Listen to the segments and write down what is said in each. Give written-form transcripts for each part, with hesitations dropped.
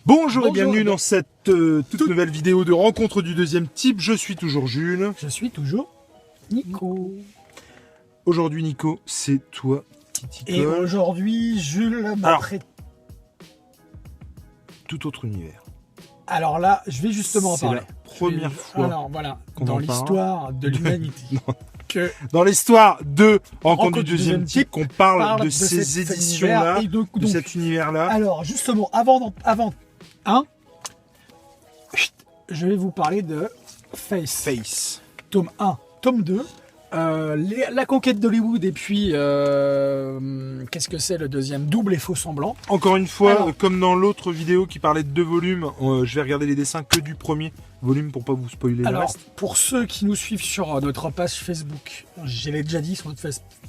Bonjour et bienvenue dans cette toute nouvelle vidéo de rencontre du deuxième type. Je suis toujours Jules. Je suis toujours Nico. Aujourd'hui, Nico, c'est toi qui t'y Et colle. aujourd'hui, Jules m'a prêté. Tout autre univers. Alors là, je vais justement en parler. C'est la première fois. Alors voilà, qu'on dans en parle. l'histoire de l'humanité. que Dans l'histoire de Rencontre du deuxième type, qu'on parle de ces cet éditions-là, univers. Et de cet univers-là. Alors justement, avant, je vais vous parler de Face. Tome 1, tome 2. La conquête d'Hollywood et puis qu'est-ce que c'est le deuxième, double et faux semblant. Encore une fois, Alors, comme dans l'autre vidéo qui parlait de 2 volumes, je vais regarder les dessins que du premier volume pour pas vous spoiler le alors reste. pour ceux qui nous suivent sur notre page Facebook, je l'ai déjà dit sur notre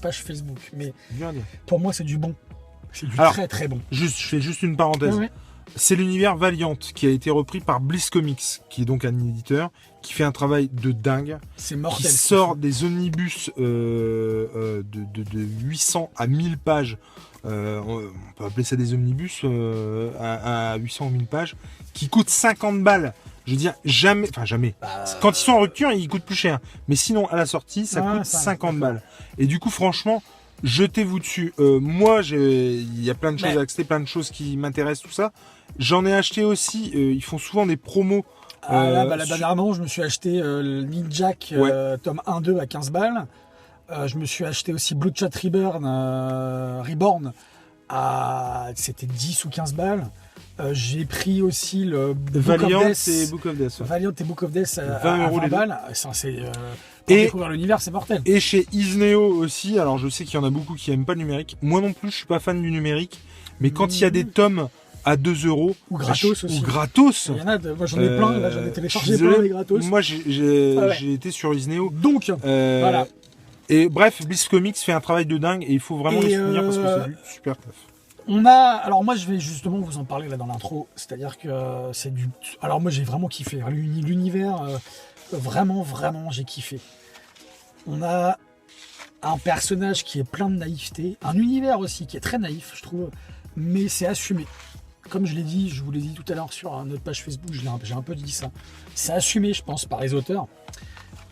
page Facebook, mais Bien dire. pour moi c'est du bon, c'est du Alors, très très bon. Je fais juste une parenthèse. Ouais. C'est l'univers Valiant qui a été repris par Bliss Comics, qui est donc un éditeur qui fait un travail de dingue, C'est qui mortel. sort des omnibus de 800 à 1000 pages. On peut appeler ça des omnibus à 800 ou 1000 pages, qui coûtent 50 balles. Je veux dire, jamais. Quand ils sont en rupture, ils coûtent plus cher. Mais sinon, à la sortie, ça coûte 50 balles. Et du coup, franchement, jetez-vous dessus. Moi, il y a plein de choses à acheter, plein de choses qui m'intéressent, tout ça. J'en ai acheté aussi. Ils font souvent des promos. Dernièrement, je me suis acheté Ninjak tome 1-2 à 15 balles. Je me suis acheté aussi Bloodshot Reborn à c'était 10 ou 15 balles. J'ai pris aussi le Valiant et Book of Death. Valiant et Book of Death à 20 € 20 les deux. balles. Ça, c'est pour découvrir l'univers, c'est mortel. Et chez Isneo aussi, alors je sais qu'il y en a beaucoup qui aiment pas le numérique. Moi non plus, je suis pas fan du numérique. Mais quand il y a des tomes à 2 €, Ou gratos aussi. Ou gratos. Il y en a, moi j'en ai plein, là j'en ai téléchargé désolé, plein des gratos. Moi j'ai été sur Isneo. Donc, voilà. Et bref, Bliss Comics fait un travail de dingue et il faut vraiment les soutenir parce que c'est du super taf. Alors moi je vais justement vous en parler là dans l'intro, c'est-à-dire que c'est du... Alors moi j'ai vraiment kiffé, hein. L'univers, vraiment j'ai kiffé. On a un personnage qui est plein de naïveté, un univers aussi qui est très naïf je trouve, mais c'est assumé. Comme je vous l'ai dit tout à l'heure sur notre page Facebook, j'ai un peu dit ça. C'est assumé je pense par les auteurs.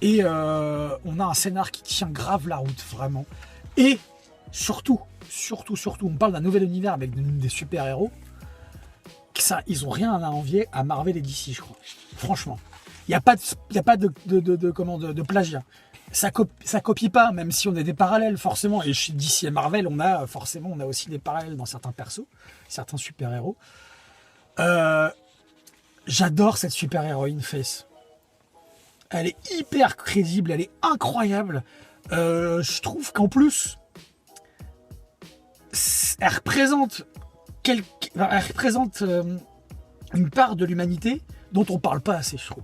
Et on a un scénar qui tient grave la route vraiment. Et surtout, on parle d'un nouvel univers avec des super-héros. Ils ont rien à envier à Marvel et DC, je crois. Franchement. Il n'y a pas de plagiat. Ça copie pas, même si on a des parallèles, forcément. Et chez DC et Marvel, on a aussi des parallèles dans certains persos, certains super-héros. J'adore cette super-héroïne Face. Elle est hyper crédible, elle est incroyable. Je trouve qu'en plus, elle représente une part de l'humanité dont on parle pas assez, je trouve.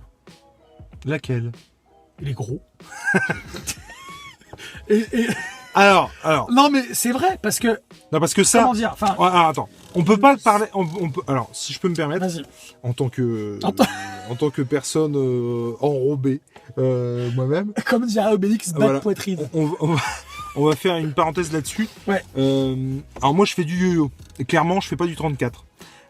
Laquelle? Les gros. Alors. Non mais c'est vrai parce que. Non parce que ça. Comment dire, enfin. Attends. On peut pas parler. Alors, si je peux me permettre. Vas-y. En tant que personne enrobée, moi-même. Comme dirait Obélix, bas de poitrine. On va faire une parenthèse là-dessus. Ouais. Alors moi, je fais du yo-yo. Et clairement, je fais pas du 34.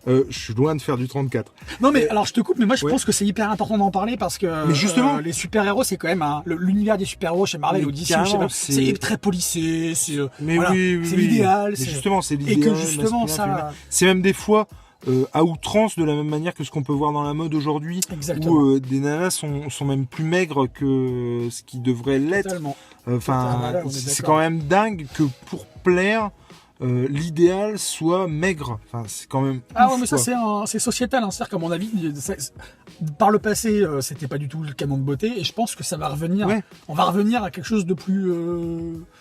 Je suis loin de faire du 34. Non mais alors je te coupe, mais moi je pense que c'est hyper important d'en parler parce que mais justement, les super-héros c'est quand même l'univers des super-héros chez Marvel ou DC, c'est très policé, c'est l'idéal. Mais justement, c'est l'idéal. Et que justement ça... C'est même des fois à outrance de la même manière que ce qu'on peut voir dans la mode aujourd'hui. Exactement. Où des nanas sont même plus maigres que ce qui devrait l'être. C'est quand même dingue que pour plaire... l'idéal soit maigre. Enfin, c'est quand même. Ah ouais, mais ça c'est sociétal, hein. C'est-à-dire qu'à mon avis, par le passé, c'était pas du tout le canon de beauté, et je pense que ça va revenir. Ouais. On va revenir à quelque chose de plus.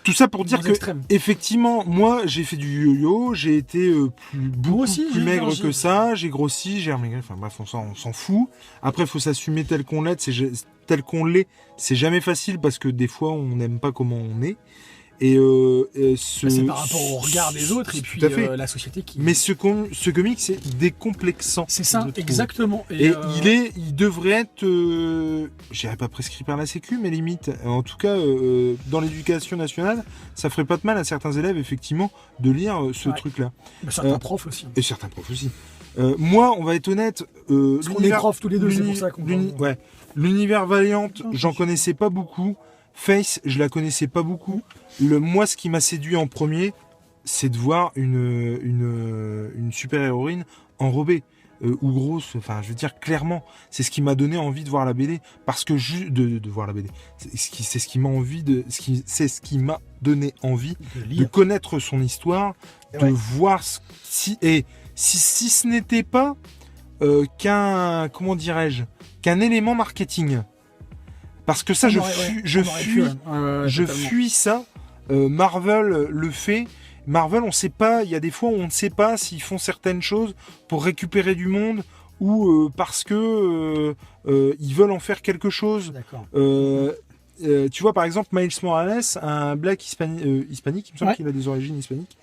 Tout ça pour dire que, extrême. Effectivement, moi, j'ai fait du yo-yo, j'ai été beaucoup plus maigre que ça, j'ai grossi, j'ai remaigri. Enfin bref, on s'en fout. Après, il faut s'assumer tel qu'on l'est. C'est jamais facile parce que des fois, on n'aime pas comment on est. C'est par rapport au regard des autres et puis tout à fait. la société qui. Mais ce comic, c'est décomplexant. C'est ça, je trouve. exactement. Et il devrait être, je dirais pas prescrit par la Sécu, mais limite, en tout cas, dans l'éducation nationale, ça ferait pas de mal à certains élèves, effectivement, de lire ce truc-là. Mais certains profs aussi. Et certains profs aussi. Moi, on va être honnête. Parce qu'on est profs tous les deux, c'est pour ça qu'on. Ouais. L'univers Valiant, j'en connaissais pas beaucoup. Face, je la connaissais pas beaucoup. Moi, ce qui m'a séduit en premier, c'est de voir une super-héroïne enrobée. Ou grosse, enfin je veux dire clairement, c'est ce qui m'a donné envie de voir la BD, parce que de voir la BD, c'est ce qui m'a donné envie de connaître son histoire, de voir si ce n'était pas qu'un élément marketing, parce que ça je fuis ça. Marvel le fait. Marvel, on sait pas, il y a des fois où on ne sait pas s'ils font certaines choses pour récupérer du monde ou parce que ils veulent en faire quelque chose. Tu vois, par exemple, Miles Morales, un black hispanique, il me semble qu'il a des origines hispaniques.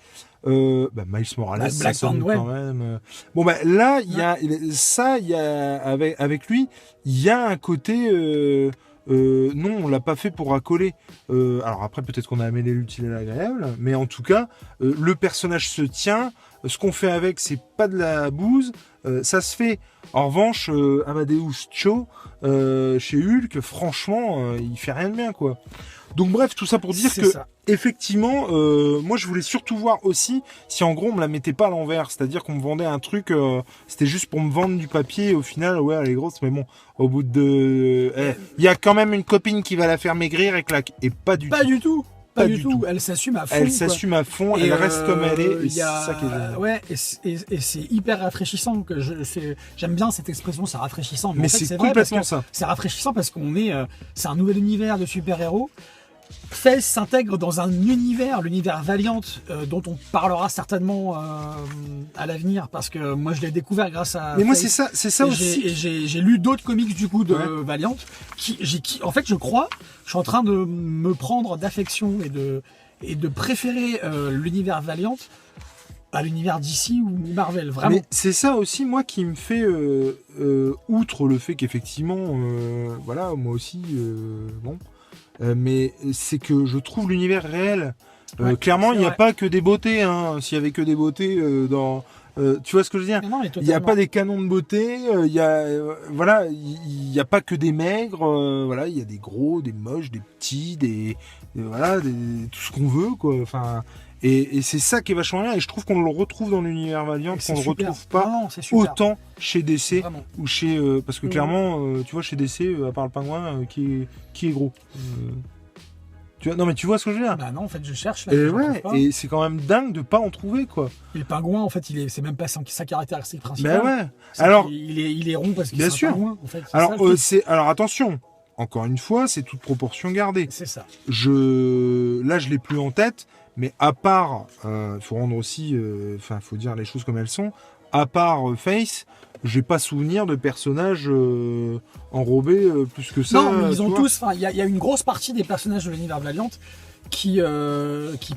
Miles Morales, ça sonne quand même. Bon, là, il y a ça, il y a avec lui, il y a un côté. Non, on l'a pas fait pour accoler. Alors après, peut-être qu'on a amélioré l'utile et l'agréable, mais en tout cas, le personnage se tient. Ce qu'on fait avec, c'est pas de la bouse. Ça se fait. En revanche, Amadeus Cho, chez Hulk, franchement, il fait rien de bien, quoi. Donc bref, tout ça pour dire que effectivement, moi je voulais surtout voir aussi si en gros on me la mettait pas à l'envers, c'est-à-dire qu'on me vendait un truc, c'était juste pour me vendre du papier, et au final ouais elle est grosse, mais bon, au bout de, il y a quand même une copine qui va la faire maigrir et claque, et pas du tout. Pas du tout. Elle s'assume à fond. Elle s'assume à fond, elle reste comme elle est, et c'est ça qui est génial. Ouais, et c'est hyper rafraîchissant. J'aime bien cette expression, c'est rafraîchissant. Mais en fait, c'est complètement ça. C'est rafraîchissant parce qu'on c'est un nouvel univers de super-héros. Face s'intègre dans un univers, l'univers Valiant, dont on parlera certainement à l'avenir, parce que moi je l'ai découvert grâce à. Mais moi Face, c'est ça aussi. Et j'ai lu d'autres comics du coup de Valiant, en fait je crois, je suis en train de me prendre d'affection et de préférer l'univers Valiant à l'univers DC ou Marvel, vraiment. Mais c'est ça aussi, moi, qui me fait, outre le fait qu'effectivement, voilà, moi aussi, mais c'est que je trouve l'univers réel. Clairement, il n'y a pas que des beautés. Hein. S'il y avait que des beautés tu vois ce que je veux dire ? Il n'y a pas des canons de beauté. Il y a pas que des maigres. Voilà, il y a des gros, des moches, des petits, tout ce qu'on veut, quoi. Enfin. Et c'est ça qui est vachement bien, et je trouve qu'on le retrouve dans l'univers Valiant, qu'on ne le retrouve pas autant chez DC. Vraiment. Ou chez parce que clairement, tu vois, chez DC, à part le pingouin, qui est gros. Non mais tu vois ce que je veux dire ? Bah non, en fait, je cherche là. Et c'est quand même dingue de pas en trouver, quoi. Et le pingouin, en fait, c'est même pas sa caractéristique principale. Ben ouais. Alors, il est rond parce qu'il est un pingouin, en fait. Alors attention. Encore une fois, c'est toute proportion gardée. C'est ça. Là, je l'ai plus en tête. Mais à part, faut rendre aussi, faut dire les choses comme elles sont. À part Face, j'ai pas souvenir de personnages enrobés plus que ça. Non, mais ils ont tous. Il y a une grosse partie des personnages de l'univers Valiant qui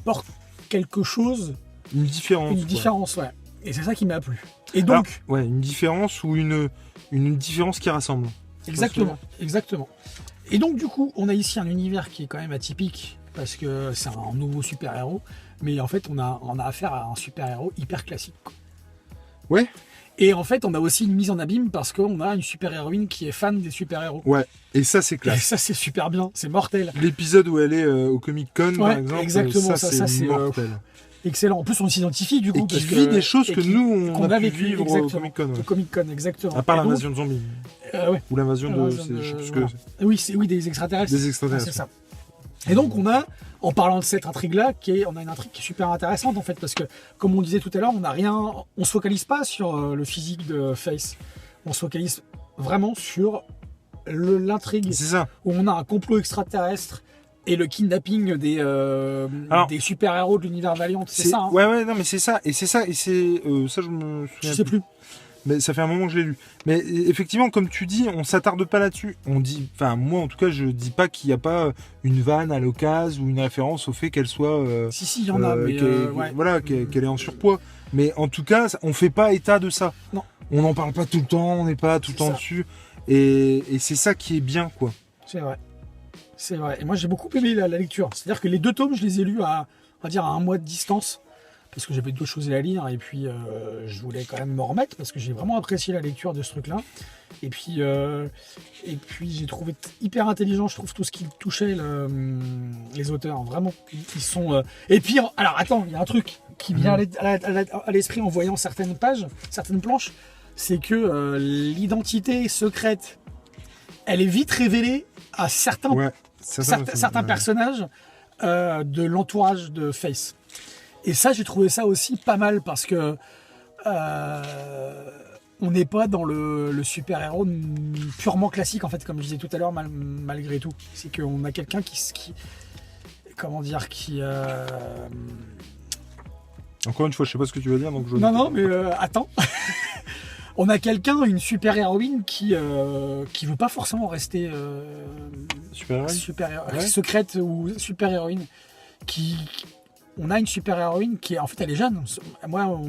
portent quelque chose. Une différence. Une différence, ouais. Et c'est ça qui m'a plu. Et donc. Alors, une différence ou une différence qui rassemble. Exactement. Et donc du coup, on a ici un univers qui est quand même atypique. Parce que c'est un nouveau super-héros, mais en fait on a affaire à un super-héros hyper classique. Ouais. Et en fait on a aussi une mise en abîme parce qu'on a une super-héroïne qui est fan des super-héros. Ouais, et ça c'est classe. Et ça c'est super bien, c'est mortel. L'épisode où elle est au Comic-Con par exemple, exactement, ça c'est mortel. Excellent, en plus on s'identifie du coup. Et qui vit des choses que nous on a pu vivre au Comic-Con. Au Comic-Con, exactement. À part l'invasion de zombies. Ou l'invasion de... Oui, des extraterrestres. Des extraterrestres. C'est ça. Et donc en parlant de cette intrigue-là, on a une intrigue qui est super intéressante en fait, parce que comme on disait tout à l'heure, on se focalise pas sur le physique de Face, on se focalise vraiment sur l'intrigue. C'est ça. Où on a un complot extraterrestre et le kidnapping des super-héros de l'univers Valiant, c'est ça. Hein. Ouais, non mais c'est ça, et ça je me souviens. Je sais plus. Mais ça fait un moment que je l'ai lu. Mais effectivement, comme tu dis, on s'attarde pas là-dessus. On dit, enfin moi en tout cas, je dis pas qu'il n'y a pas une vanne à l'occasion ou une référence au fait qu'elle soit, Si, il y en a, mais ouais. voilà, qu'elle est en surpoids. Mais en tout cas, on fait pas état de ça. Non. On n'en parle pas tout le temps, on n'est pas tout le C'est temps ça. dessus. Et c'est ça qui est bien, quoi. C'est vrai. C'est vrai. Et moi, j'ai beaucoup aimé la lecture. C'est-à-dire que les 2 tomes, je les ai lus on va dire, à 1 mois de distance. Parce que j'avais d'autres choses à lire. Et puis, je voulais quand même me remettre. Parce que j'ai vraiment apprécié la lecture de ce truc-là. Et puis j'ai trouvé hyper intelligent, je trouve, tout ce qui touchait les auteurs. Vraiment. Ils sont... Et puis, alors, attends, il y a un truc qui vient à l'esprit en voyant certaines pages, certaines planches. C'est que l'identité secrète, elle est vite révélée à certains personnages de l'entourage de Face. Et ça, j'ai trouvé ça aussi pas mal parce que on n'est pas dans le super-héros purement classique, en fait, comme je disais tout à l'heure, malgré tout. C'est qu'on a quelqu'un qui comment dire, qui... Encore une fois, je sais pas ce que tu veux dire, donc je... Non, mais attends. On a quelqu'un, une super-héroïne qui veut pas forcément rester secrète ou super-héroïne. On a une super-héroïne qui, en fait, elle est jeune. Moi,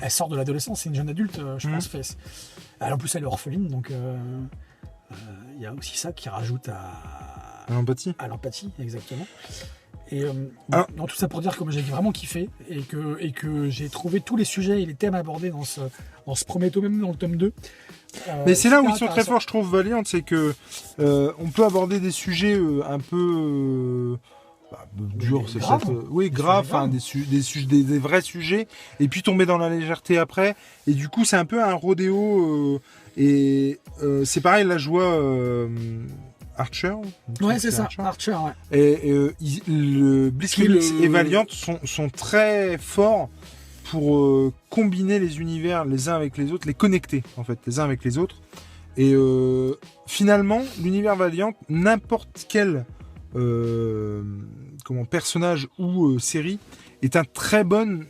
elle sort de l'adolescence, c'est une jeune adulte, je pense. En plus, elle est orpheline, donc il y a aussi ça qui rajoute à l'empathie. À l'empathie, exactement. Et tout ça pour dire que j'ai vraiment kiffé et que j'ai trouvé tous les sujets et les thèmes abordés dans ce premier tome, même dans le tome 2. Mais c'est là où ils sont très forts, je trouve, Valiant, c'est que on peut aborder des sujets un peu durs, c'est peut-être grave, des vrais sujets, et puis tomber dans la légèreté après. Et du coup, c'est un peu un rodéo. Et c'est pareil, là, je vois Archer. Ouais, c'est ça, Archer, ouais. Et le Bliss Comics et Valiant sont très forts pour combiner les univers les uns avec les autres, les connecter en fait, les uns avec les autres. Et finalement, l'univers Valiant, n'importe quel personnage ou série est une très bonne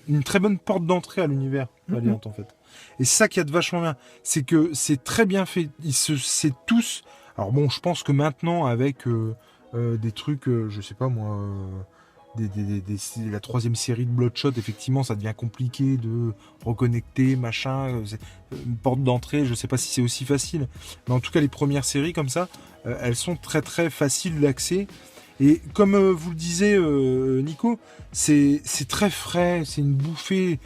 porte d'entrée à l'univers Valiant en fait. Et c'est ça qui a de vachement bien, c'est que c'est très bien fait. C'est tous. Alors bon, je pense que maintenant avec des trucs, je sais pas moi. La 3e série de Bloodshot, effectivement, ça devient compliqué de reconnecter, machin. Une porte d'entrée, je sais pas si c'est aussi facile. Mais en tout cas, les premières séries comme ça, elles sont très très faciles d'accès. Et comme vous le disiez, Nico, c'est très frais, c'est une bouffée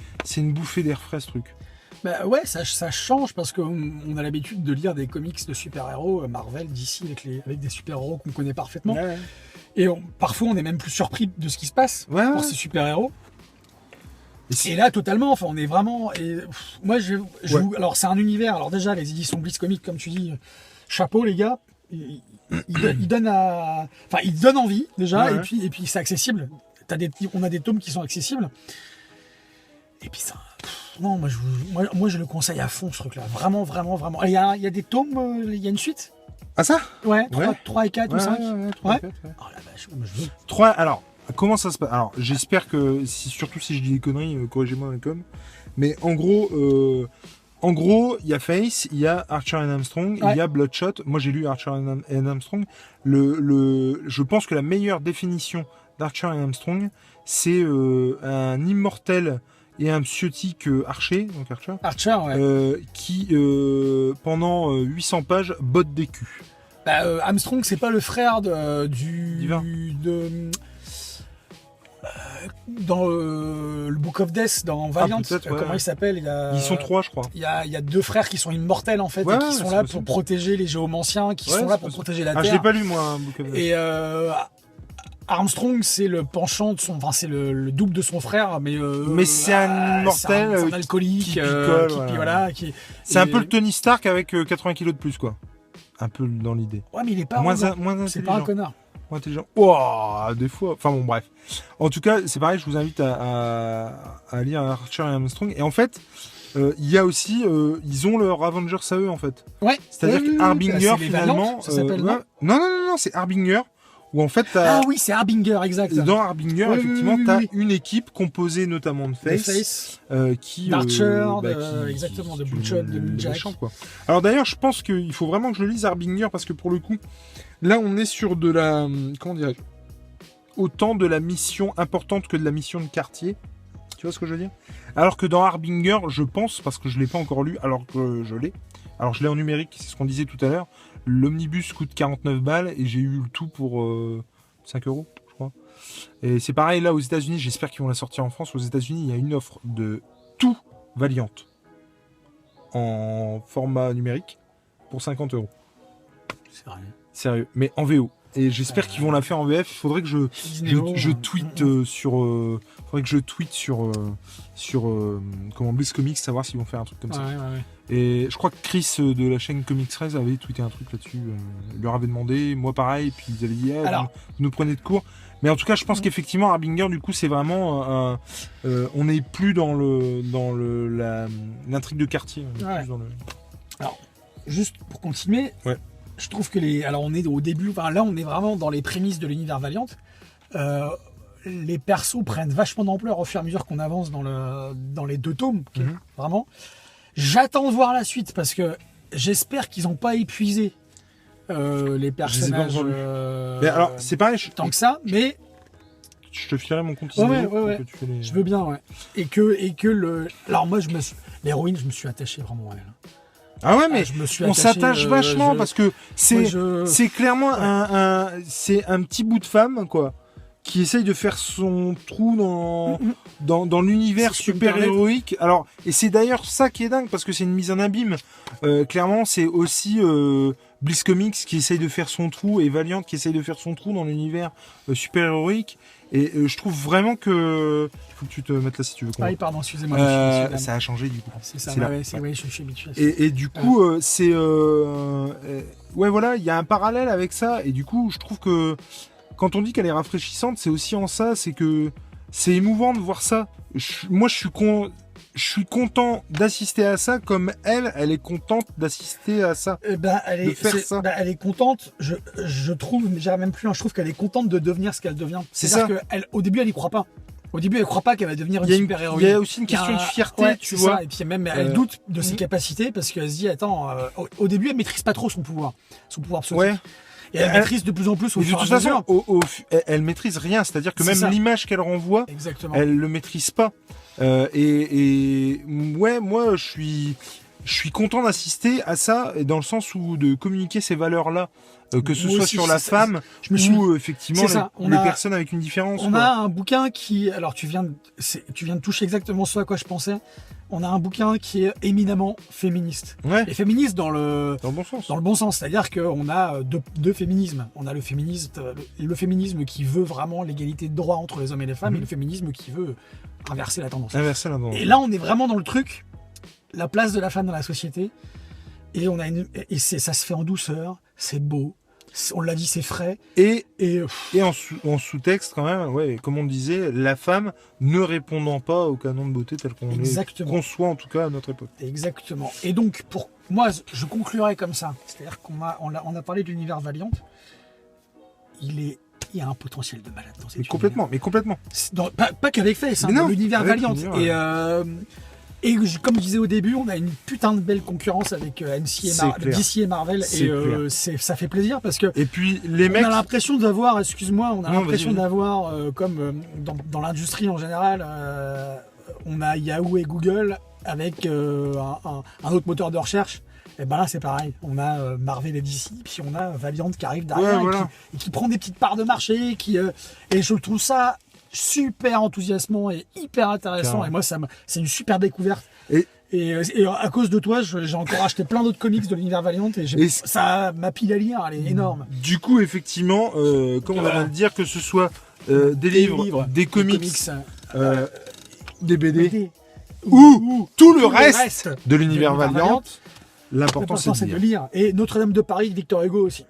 d'air frais ce truc. Bah ouais, ça change parce qu'on a l'habitude de lire des comics de super-héros, Marvel, DC, avec des super-héros qu'on connaît parfaitement. Ouais. Et parfois, on est même plus surpris de ce qui se passe pour ces super-héros. Et là, totalement, enfin, on est vraiment... moi, alors, c'est un univers. Alors déjà, les éditions Bliss Comics, comme tu dis, chapeau, les gars. Ils donnent envie, déjà, et puis c'est accessible. On a des tomes qui sont accessibles. Et puis ça... Non, moi, je le conseille à fond, ce truc-là. Vraiment, vraiment, vraiment. Il y a des tomes, il y a une suite. Ah ça ? Ouais, 3 et 4 ou 5. Ouais. Oh la vache, moi je veux. 3, alors, comment ça se passe ? Alors, j'espère que, surtout si je dis des conneries, corrigez-moi dans les coms. Mais en gros, il y a Face, il y a Archer and Armstrong, il y a Bloodshot. Moi, j'ai lu Archer and Armstrong. Je pense que la meilleure définition d'Archer and Armstrong, c'est un immortel et un psiotique Archer, donc Archer, qui pendant 800 pages botte des culs. Armstrong, c'est pas le frère dans le Book of Death, dans Valiant, comment il s'appelle Ils sont 3, je crois. Il y a 2 frères qui sont immortels en fait, et qui sont là pour protéger les géomanciens, qui sont là pour protéger la Terre. Je l'ai pas lu moi, Book of Death. Et Armstrong, c'est le penchant de c'est le double de son frère, mais c'est un immortel, c'est un alcoolique, qui picole, c'est un peu le Tony Stark avec 80 kilos de plus, quoi. Un peu dans l'idée. Ouais, mais il est pas moins intelligent. C'est pas un connard. Moins intelligent. Wow, des fois. Enfin bon, bref. En tout cas, c'est pareil. Je vous invite à lire Archer et Armstrong. Et en fait, il y a aussi, ils ont leur Avengers à eux, en fait. Ouais. C'est-à-dire qu'Harbinger, finalement, ça s'appelle non, c'est Harbinger. où en fait, Ah oui, c'est Harbinger, exact. dans Harbinger, Oui, effectivement, oui, oui, tu as oui. une équipe composée notamment de The Face, Face, qui d'Archer, qui- exactement, de qui- Butcher, de le Jack. méchant, quoi. Alors d'ailleurs, je pense qu'il faut vraiment que je lise Harbinger parce que pour le coup, là, on est sur de la, comment dirais-je, autant de la mission importante que de la mission de quartier. Tu vois ce que je veux dire? Alors que dans Harbinger, je pense, parce que je l'ai pas encore lu, alors que je l'ai. Alors je l'ai en numérique, c'est ce qu'on disait tout à l'heure. L'omnibus coûte 49 balles et j'ai eu le tout pour 5 euros, je crois. Et c'est pareil là aux États-Unis, j'espère qu'ils vont la sortir en France. Aux États-Unis, il y a une offre de tout Valiant en format numérique pour 50 euros. C'est rien. Sérieux, mais en VO. Et j'espère qu'ils vont la faire en VF. Il faudrait que je tweete sur. Faudrait que je tweete sur comment Bliss Comics, savoir s'ils vont faire un truc comme ça. Ouais. Et je crois que Chris de la chaîne Comics 13 avait tweeté un truc là-dessus. Il leur avait demandé, moi pareil, puis ils avaient dit Alors, vous nous prenez de court. Mais en tout cas, je pense qu'effectivement, Harbinger, du coup, c'est vraiment on n'est plus dans l'intrigue de quartier. On est Ouais. plus dans Alors, juste pour continuer, Ouais. je trouve que alors on est au début, enfin là on est vraiment dans les prémices de l'univers Valiant. Les persos prennent vachement d'ampleur au fur et à mesure qu'on avance dans les 2 tomes, vraiment. J'attends de voir la suite parce que j'espère qu'ils n'ont pas épuisé les personnages encore lus. Mais alors, c'est pareil, tant que ça, mais je te filerai mon compte Ouais, Isneo pour ouais. que tu fais les- je veux bien, ouais. Et que alors moi l'héroïne, je me suis attaché vraiment à elle. Ah ouais, mais Je me suis on attaché, s'attache vachement parce que c'est je- c'est clairement c'est un petit bout de femme quoi qui essaye de faire son trou dans l'univers Si je peux me super héroïque. Alors et c'est d'ailleurs ça qui est dingue parce que c'est une mise en abîme. Clairement, c'est aussi Bliss Comics qui essaye de faire son trou et Valiant qui essaye de faire son trou dans l'univers super héroïque. Et je trouve vraiment que faut que tu te mettes là si tu veux. Ah oui, pardon, excusez-moi. Ça a changé du coup. C'est ça, c'est là. ouais, je suis habitué. Et du coup, c'est ouais voilà, il y a un parallèle avec ça. Et du coup, je trouve que quand on dit qu'elle est rafraîchissante, c'est aussi en ça, c'est que c'est émouvant de voir ça. Moi, je suis content d'assister à ça, comme elle est contente d'assister à ça. Elle faire ça. elle est contente. Je trouve, mais j'irais même plus loin. Je trouve qu'elle est contente de devenir ce qu'elle devient. C'est C'est-à-dire ça. qu'au début, elle y croit pas. Au début, elle croit pas qu'elle va devenir Il y une a super il héroïne. y a aussi une question de fierté, ouais, tu c'est vois. ça. Et puis même, elle doute de ses capacités parce qu'elle se dit, attends, au début, elle maîtrise pas trop son pouvoir psionique. Ouais. Et elle maîtrise de plus en plus au Mais de fur et à toute mesure. façon, elle maîtrise rien. C'est-à-dire que C'est même ça. l'image qu'elle renvoie, Exactement. elle le maîtrise pas. Et ouais, moi, je suis content d'assister à ça, dans le sens où de communiquer ces valeurs-là, que ce Moi soit aussi, sur la c'est- femme je me suis- ou effectivement c'est ça, les personnes avec une différence. On quoi. a un bouquin qui, alors tu viens de toucher exactement ce à quoi je pensais. On a un bouquin qui est éminemment féministe. Ouais, Et féministe dans le dans le bon sens. bon sens, c'est-à-dire qu'on a deux féminismes. On a le féminisme qui veut vraiment l'égalité de droit entre les hommes et les femmes, et le féminisme qui veut inverser la tendance. Inversé là-dedans. Et là, on est vraiment dans le truc, la place de la femme dans la société. Et ça se fait en douceur, c'est beau. On l'a dit, c'est frais. Et Et en sous-texte, quand même, ouais, comme on disait, la femme ne répondant pas au canon de beauté tel qu'on les Exactement. conçoit, en tout cas, à notre époque. exactement. Et donc, pour moi, je conclurai comme ça. C'est-à-dire qu'on a parlé de l'univers Valiant. Il y a un potentiel de malade dans cet Mais univers. complètement. Pas qu'avec Face, Mais dans non, l'univers avec Valiant. l'univers, Comme je disais au début, on a une putain de belle concurrence avec DC et Marvel. C'est clair. Ça fait plaisir parce que Et puis, les on mecs. a l'impression d'avoir, Non, vas-y. d'avoir, comme dans l'industrie en général, on a Yahoo et Google avec un autre moteur de recherche. Et ben là, c'est pareil. On a Marvel et DC, puis on a Valiant qui arrive derrière Ouais, voilà. et qui prend des petites parts de marché. Et je trouve ça super enthousiasmant et hyper intéressant. Carrément. Et moi, c'est une super découverte. Et- Et à cause de toi, j'ai encore acheté plein d'autres comics de l'univers Valiant et ma pile à lire, elle est énorme. Du coup, effectivement, comme on vient de dire, que ce soit des livres, des comics, des BD, ou tout le reste de l'univers Valiant, l'important c'est L'important, c'est de de lire. lire. Et Notre-Dame de Paris de Victor Hugo aussi.